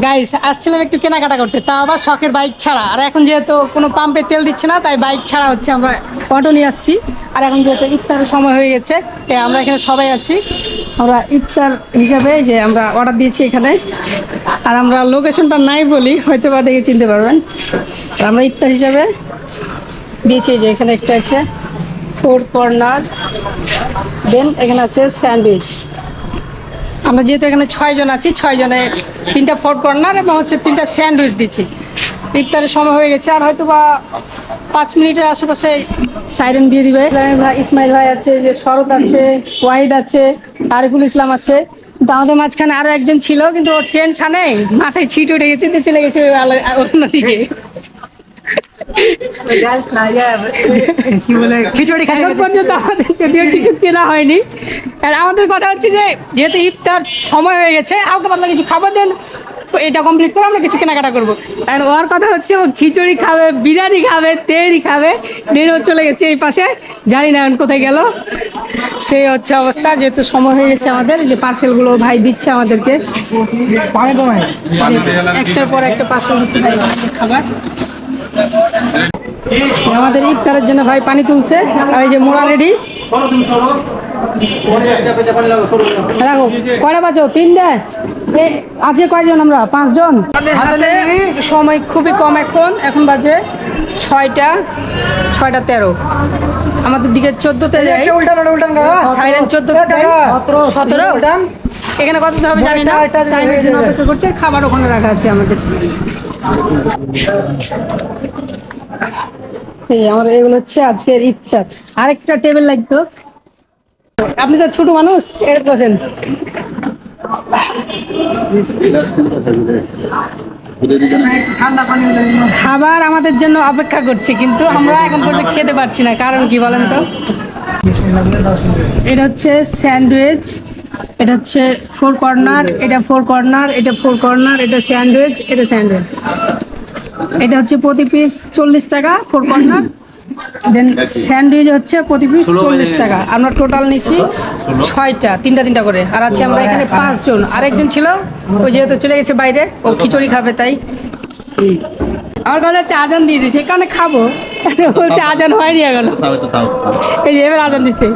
Guys আসছিলাম একটু কেনাকাটা করতে, তা আবার শখের বাইক ছাড়া। আর এখন যেহেতু কোনো পাম্পে তেল দিচ্ছে না, তাই বাইক ছাড়া হচ্ছে আমরা অটো নিয়ে আসছি। আর এখন যেহেতু ইফতারের সময় হয়ে গেছে, আমরা এখানে সবাই আছি। আমরা ইফতার হিসাবে যে আমরা অর্ডার দিয়েছি এখানে। আর আমরা লোকেশনটা নাই বলি, হয়তো বা দেখে চিনতে পারবেন। আর আমরা ইফতার হিসাবে দিয়েছি যে এখানে একটা আছে ফোর কর্নার, দেন এখানে আছে স্যান্ডউইচ। আমরা যেহেতু এখানে 6 জন আছি, 6 জনের 3টা ফোর কর্নার এবং হচ্ছে 3টা স্যান্ডউইচ দিচ্ছি। ইফতারের সময় হয়ে গেছে, আর হয়তো বা 5 মিনিটের আশেপাশে সাইরেন দিয়ে দিবে। ভাই ইসমাইল ভাই আছে, যে শরৎ আছে, ওয়াহিদ আছে, আরিফুল ইসলাম আছে। কিন্তু আমাদের মাঝখানে আরো একজন ছিল, কিন্তু ওর টেনশনে মাথায় ছিট উঠে গেছে, চলে গেছে অন্যদিকে। কি বলে খিচুড়ি খাওয়া পর্যন্ত আমাদের যদিও কিছু কেনা হয়নি। আর আমাদের কথা হচ্ছে যে যেহেতু ইফতার সময় হয়ে গেছে, হালকা পাতলা কিছু খাবার দেন, এটা কমপ্লিট করে আমরা কিছু কেনাকাটা করবো। আর ওর কথা হচ্ছে ও খিচুড়ি খাবে, বিরিয়ানি খাবে, তেহরি খাবে। দেন ও চলে গেছে এই পাশে, জানি না এখন কোথায় গেল। সেই হচ্ছে অবস্থা, যেহেতু সময় হয়ে গেছে আমাদের। যে পার্সেলগুলো ভাই দিচ্ছে আমাদেরকে, একটার পর একটা পার্সেল দিচ্ছে ভাই খাবার। আমাদের ইফতারের জন্য ভাই পানি তুলছে, আর এই যে মোড়া রেডি। রাখো, কয়টা বাজো? 3টে। আজকে কয়জন? আমরা 5 জন। আমাদের হাতে সময় খুবই কম, এখন বাজে 6টা 13। আমাদের দিকে 14তে যায়, উল্টান 14তে 17। এখানে কত হবে জানি না, টাইমের জন্য অপেক্ষা করছে। খাবার ওখানে রাখা আছে আমাদের। এই আমাদের এগুলো হচ্ছে আজকের ইফতার। আরেকটা টেবিল লাগতো। আপনি তো ছোট মানুষ, এর বসেন। খাবার আমাদের জন্য অপেক্ষা করছে, কিন্তু আমরা এখন পর্যন্ত খেতে পারছি না। কারণ কি বলেন তো? এটা হচ্ছে স্যান্ডউইচ, এটা হচ্ছে ফোর কর্নার, এটা ফোর কর্নার, এটা ফোর কর্নার, এটা স্যান্ডউইচ, এটা স্যান্ডউইচ। এটা হচ্ছে প্রতি পিস 40 টাকা ফোর কর্নার। দেন স্যান্ডউইচ হচ্ছে প্রতি পিস 40 টাকা। আমরা টোটাল নিচ্ছি 6টা, 3টা করে। আর আছে আমরা এখানে 5 জন। আরেকজন ছিল, ওই যেহেতু চলে গেছে বাইরে, ও খিচুড়ি খাবে তাই। আমার কথা হচ্ছে আজান দিয়ে দিচ্ছে, কারণে খাবো। বলছে আজান হয়নি এখন। এই যে এবার আজান দিচ্ছে।